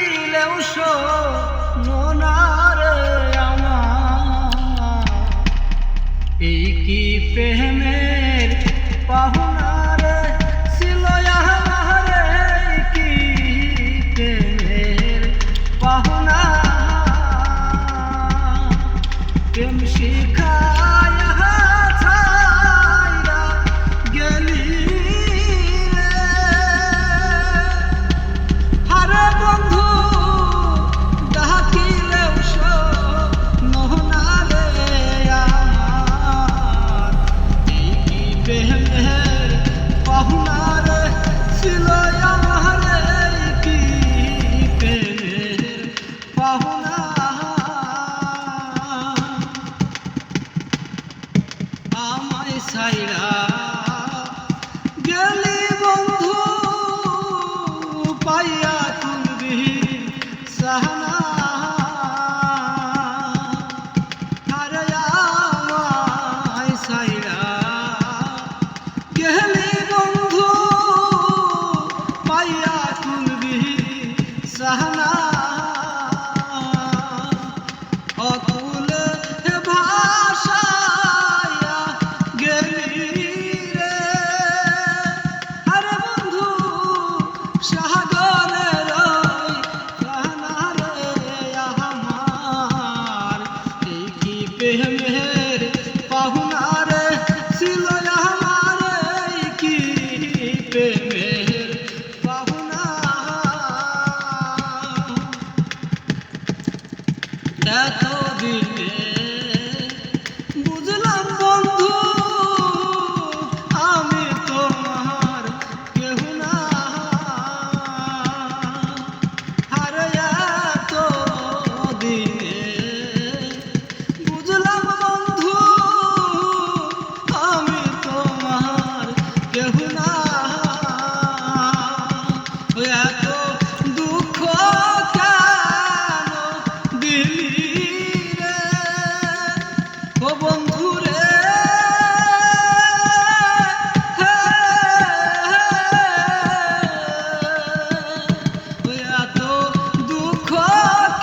ডাকিলেও শোনো না রে আমার, এই কি প্রেমের পাহুনা রে ছিল আমার, এই কি প্রেমের পাহুনা। প্রেম শিখায়া ছাইরা গেলি রে, আরে বন্ধু ডাকিলেও শোনো না রে আমার, এই কি প্রেমের পাহুনা রে ছিল আমার, এই কি প্রেমের পাহুনা। আমায় ছাইরা গেলি বন্ধু পাইয়া তুলবি সাহানা, আরে আমায় ছাইরা গেলি বন্ধু পাইয়া তুলবি সাহানা। অকুলে ভাষায়া গেলি রে, আরে বন্ধু সাগরের কানা রে আমার, এই কি প্রেমের পাহুনা রে ছিল আমার, এই কি প্রেমের পাহুনা। এতদিনে বুঝলাম বন্ধু আমি তোমার কেহ না, আরে এতদিনে বুঝলাম বন্ধু আমি তোমার কেহ না। এত দুঃখ কেন দিলি রে, ও বন্ধু রে, এত দুঃখ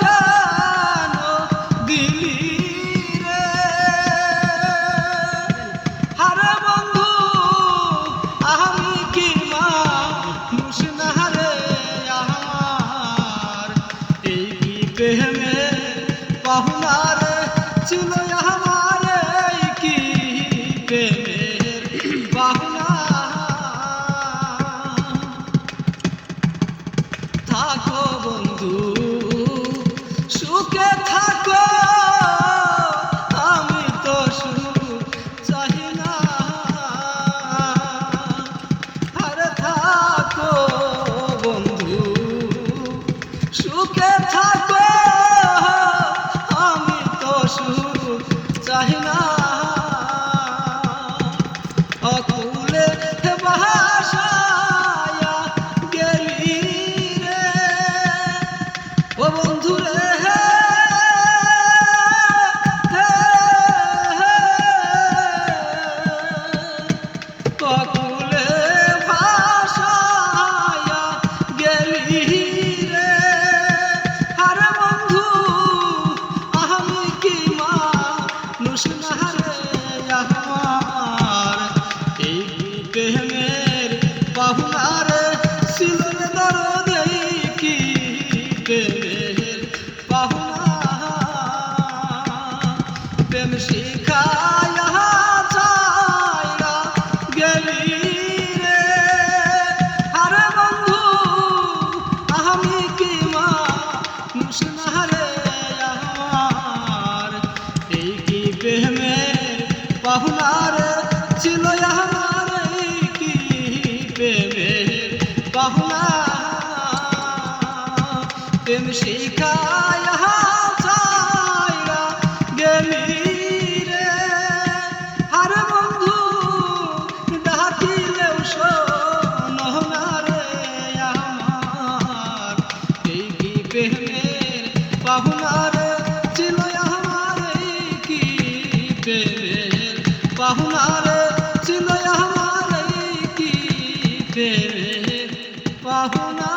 কেন দিলি রে, আরে বন্ধু আমি কি মানুষ না রে আমার, এই কি প্রেমের পাহুনা রে ছিল আমার, এই কি প্রেমের পাহুনা। থাকো বন্ধু সুখে থাকো, আমি তো সুখ চাই না, আরে থাকো বন্ধু সুখে থাকো, আমি তো সুখ চাই না। অকুলে ভাষায়া গেলি রে, ও বন্ধু রে, অকুলে ভাষায়া গেলি রে, আরে বন্ধু আমি কি মানুষ না রে আমার, এই কি প্রেমের পাহুনা রে ছিল রে দরদ, এই কি প্রেমের পাহুনা। প্রেম শিখায়া ছাইরা গেলি রে, আরে বন্ধু আমি কি মানুষ না রে আমার, এই কি প্রেমের পাহুনা রে ছিল আমার, এই কি প্রেমের পাহুনা। প্রেম শিখায়া ছাইরা গেলি রে, আরে বন্ধু ডাকিলেও শোনো না রে আমার, এই কি প্রেমের পাহুনা রে ছিল আমার, এই কি প্রেমের পাহুনা রে ছিল আমার, এই কি প্রেমের পাহুনা।